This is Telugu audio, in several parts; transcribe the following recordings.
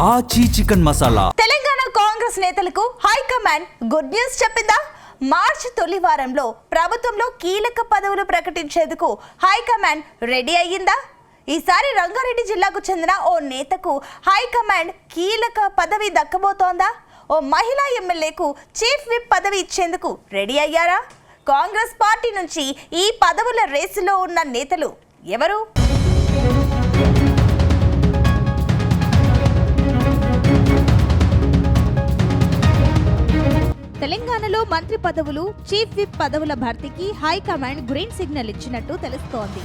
ఆచి చికెన్ మసాలా. తెలంగాణ కాంగ్రెస్ నేతలకు హైకమాండ్ గుడ్ న్యూస్ చెప్పిందా? మార్చి తొలి వారంలో ప్రభుత్వంలో కీలక పదవులు ప్రకటించేందుకు హైకమాండ్ రెడీ అయ్యిందా? ఈసారి రంగారెడ్డి జిల్లాకు చెందిన ఓ నేతకు హైకమాండ్ కీలక పదవి దక్కబోతోందా? ఓ మహిళా ఎమ్మెల్యేకు చీఫ్ విప్ పదవి ఇచ్చేందుకు రెడీ అయ్యారా? కాంగ్రెస్ పార్టీ నుంచి ఈ పదవుల రేసులో ఉన్న నేతలు ఎవరు? తెలంగాణలో మంత్రి పదవులు, చీఫ్ విప్ పదవుల భర్తీకి హైకమాండ్ గ్రీన్ సిగ్నల్ ఇచ్చినట్టు తెలుస్తోంది.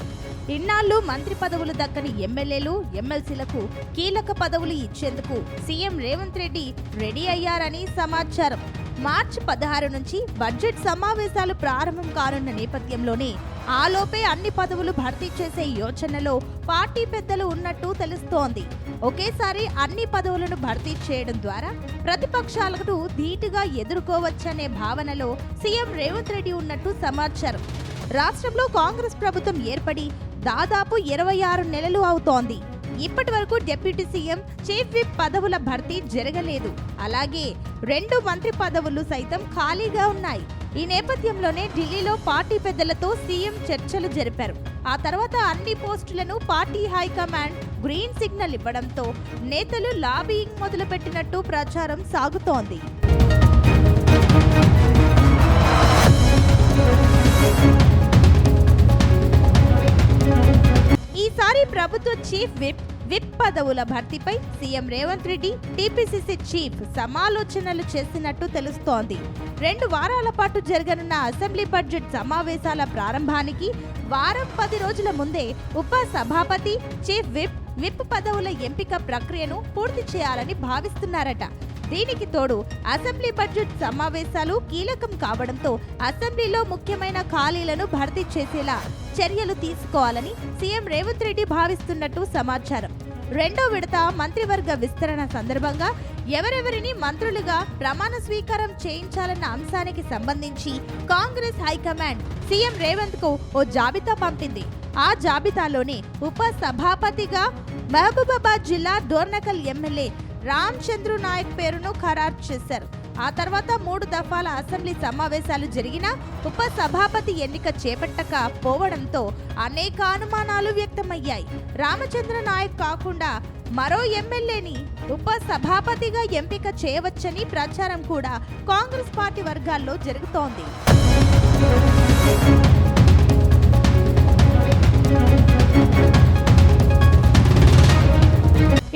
ఇన్నాళ్లు మంత్రి పదవులు దక్కని ఎమ్మెల్యేలు, ఎమ్మెల్సీలకు కీలక పదవులు ఇచ్చేందుకు సీఎం రేవంత్ రెడ్డి రెడీ అయ్యారని సమాచారం. మార్చి 16 నుంచి బడ్జెట్ సమావేశాలు ప్రారంభం కానున్న నేపథ్యంలోనే ఆలోపే అన్ని పదవులు భర్తీ చేసే యోచనలో పార్టీ పెద్దలు ఉన్నట్టు తెలుస్తోంది. ఒకేసారి అన్ని పదవులను భర్తీ చేయడం ద్వారా ప్రతిపక్షాలకు ధీటుగా ఎదుర్కోవచ్చనే భావనలో సీఎం రేవంత్ రెడ్డి ఉన్నట్టు సమాచారం. రాష్ట్రంలో కాంగ్రెస్ ప్రభుత్వం ఏర్పడి దాదాపు 26 నెలలు అవుతోంది. ఇప్పటి వరకు డిప్యూటీ సీఎం, చీఫ్ విప్ పదవుల భర్తీ జరగలేదు. అలాగే 2 మంత్రి పదవులు సైతం ఖాళీగా ఉన్నాయి. ఈ నేపథ్యంలోనే ఢిల్లీలో పార్టీ పెద్దలతో సీఎం చర్చలు జరిపారు. ఆ తర్వాత అన్ని పోస్టులను పార్టీ హైకమాండ్ గ్రీన్ సిగ్నల్ ఇవ్వడంతో నేతలు లాబియింగ్ మొదలుపెట్టినట్టు ప్రచారం సాగుతోంది. ఈసారి ప్రభుత్వ చీఫ్ విప్ పదవుల భర్తీపై CM Revanth Reddy, TPCC chief సమాలోచనలు చేసినట్టు తెలుస్తోంది. 2 వారాల పాటు జరగనున్న అసెంబ్లీ బడ్జెట్ సమావేశాల ప్రారంభానికి వారం 10 రోజుల ముందే ఉప సభాపతి, చీఫ్ విప్ పదవుల ఎంపిక ప్రక్రియను పూర్తి చేయాలని భావిస్తున్నారట. దీనికి తోడు అసెంబ్లీ బడ్జెట్ సమావేశాలు కీలకం కావడంతో అసెంబ్లీలో ముఖ్యమైన ఖాళీలను భర్తీ చేసేలా చర్యలు తీసుకోవాలని సీఎం రేవంత్ రెడ్డి భావిస్తున్నట్టు సమాచారం. 2వ విడత మంత్రివర్గ విస్తరణ సందర్భంగా ఎవరెవరిని మంత్రులుగా ప్రమాణ స్వీకారం చేయించాలన్న అంశానికి సంబంధించి కాంగ్రెస్ హైకమాండ్ సీఎం రేవంత్ కు ఓ జాబితా పంపింది. ఆ జాబితాలోనే ఉప సభాపతిగా మహబూబాబాద్ జిల్లా డోర్నకల్ ఎమ్మెల్యే రామచంద్రు నాయక్ పేరును ఖరారు చేశారు. ఆ తర్వాత 3 దఫాల అసెంబ్లీ సమావేశాలు జరిగినా ఉప సభాపతి ఎన్నిక చేపట్టకపోవడంతో అనేక అనుమానాలు వ్యక్తమయ్యాయి. రామచంద్ర నాయక్ కాకుండా మరో ఎమ్మెల్యేని ఉప సభాపతిగా ఎంపిక చేయవచ్చని ప్రచారం కూడా కాంగ్రెస్ పార్టీ వర్గాల్లో జరుగుతోంది.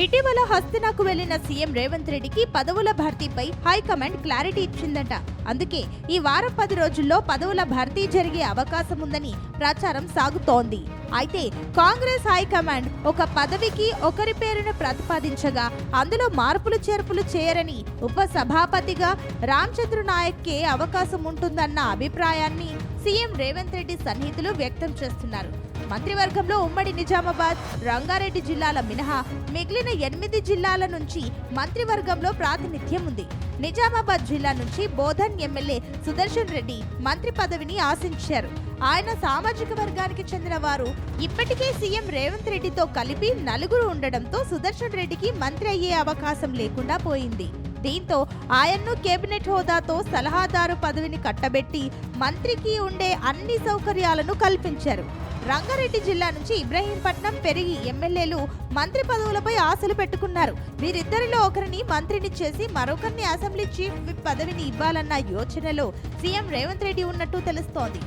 ఇటీవల హస్తినాకు వెళ్లిన సీఎం రేవంత్ రెడ్డికి పదవుల భర్తీపై హైకమాండ్ క్లారిటీ ఇచ్చిందట. అందుకే ఈ వారం 10 రోజుల్లో పదవుల భర్తీ జరిగే అవకాశం ఉందని ప్రచారం సాగుతోంది. అయితే కాంగ్రెస్ హైకమాండ్ ఒక పదవికి ఒకరి పేరును ప్రతిపాదించగా అందులో మార్పులు చేర్పులు చేయరని ఉప సభాపతిగా రామచంద్ర నాయక్కే అవకాశం ఉంటుందన్న అభిప్రాయాన్ని సీఎం రేవంత్ రెడ్డి సన్నిహితులు వ్యక్తం చేస్తున్నారు. మంత్రివర్గంలో ఉమ్మడి నిజామాబాద్, రంగారెడ్డి జిల్లాల మినహా మిగిలిన 8 జిల్లాల నుంచి మంత్రివర్గంలో ప్రాతినిధ్యం ఉంది. నిజామాబాద్ జిల్లా నుంచి బోధన్ ఎమ్మెల్యే సుదర్శన్ రెడ్డి మంత్రి పదవిని ఆశించారు. ఆయన సామాజిక వర్గానికి చెందిన వారు. ఇప్పటికే సీఎం రేవంత్ రెడ్డితో కలిపి 4 ఉండడంతో సుదర్శన్ రెడ్డికి మంత్రి అయ్యే అవకాశం లేకుండా పోయింది. దీంతో ఆయన్ను కేబినెట్ హోదాతో సలహాదారు పదవిని కట్టబెట్టి మంత్రికి ఉండే అన్ని సౌకర్యాలను కల్పించారు. రంగారెడ్డి జిల్లా నుంచి ఇబ్రహీంపట్నం, పెరిగి ఎమ్మెల్యేలు మంత్రి పదవులపై ఆశలు పెట్టుకున్నారు. వీరిద్దరిలో ఒకరిని మంత్రిని చేసి మరొకరిని అసెంబ్లీ చీఫ్ విప్ పదవిని ఇవ్వాలన్న యోచనలో సీఎం రేవంత్ రెడ్డి ఉన్నట్టు తెలుస్తోంది.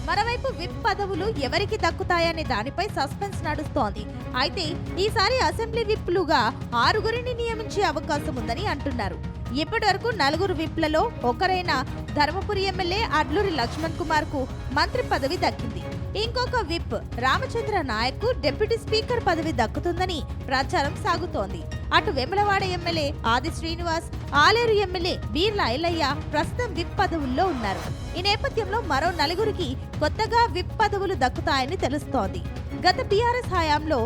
మరోవైపు విప్ పదవులు ఎవరికి దక్కుతాయనే దానిపై సస్పెన్స్ నడుస్తోంది. అయితే ఈసారి అసెంబ్లీ విప్లుగా 6గురిని నియమించే అవకాశం ఉందని అంటున్నారు. ఇప్పటి వరకు 4 విప్లలో ఒకరైన ధర్మపురి ఎమ్మెల్యే అడ్లూరి లక్ష్మణ్ కుమార్ కు మంత్రి పదవి దక్కింది. ఇంకొక విప్ రామచంద్ర నాయక్ కు డిప్యూటీ స్పీకర్ పదవి దక్కుతుందని ప్రచారం సాగుతోంది. అటు వేములవాడ ఎమ్మెల్యే ఆది శ్రీనివాస్, ఆలేరు ఎమ్మెల్యే బీర్ల ఐలయ్య ప్రస్తుతం విప్ పదవుల్లో ఉన్నారు. ఈ నేపథ్యంలో మరో 4గురికి కొత్తగా విప్ పదవులు దక్కుతాయని తెలుస్తోంది. గత బీఆర్ఎస్ హయాంలో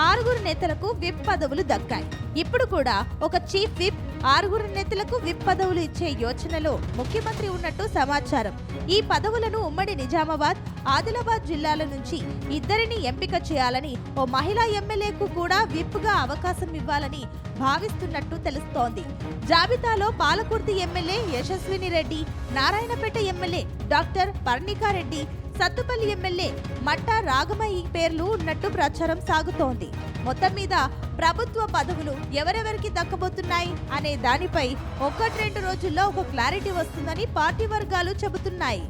6 నేతలకు విప్ పదవులు దక్కాయి. ఇప్పుడు కూడా ఒక చీఫ్ విప్, 6 నేతలకు విప్ పదవులు ఇచ్చే యోచనలో ముఖ్యమంత్రి ఉన్నట్టు సమాచారం. ఈ పదవులను ఉమ్మడి నిజామాబాద్, ఆదిలాబాద్ జిల్లాల నుంచి 2 ఎంపిక చేయాలని, ఓ మహిళా ఎమ్మెల్యేకు కూడా విప్గా అవకాశం ఇవ్వాలని భావిస్తున్నట్టు తెలుస్తోంది. జాబితాలో Palakurthi MLA Yashaswini Reddy, Narayanpet MLA doctor Parnika Reddy, Sathupalli MLA Matta Ragamayi పేర్లు ఉన్నట్టు ప్రచారం సాగుతోంది. మొత్తం మీద ప్రభుత్వ పదవులు ఎవరెవరికి దక్కబోతున్నాయి అనే దానిపై 1-2 రోజుల్లో ఒక క్లారిటీ వస్తుందని పార్టీ వర్గాలు చెబుతున్నాయి.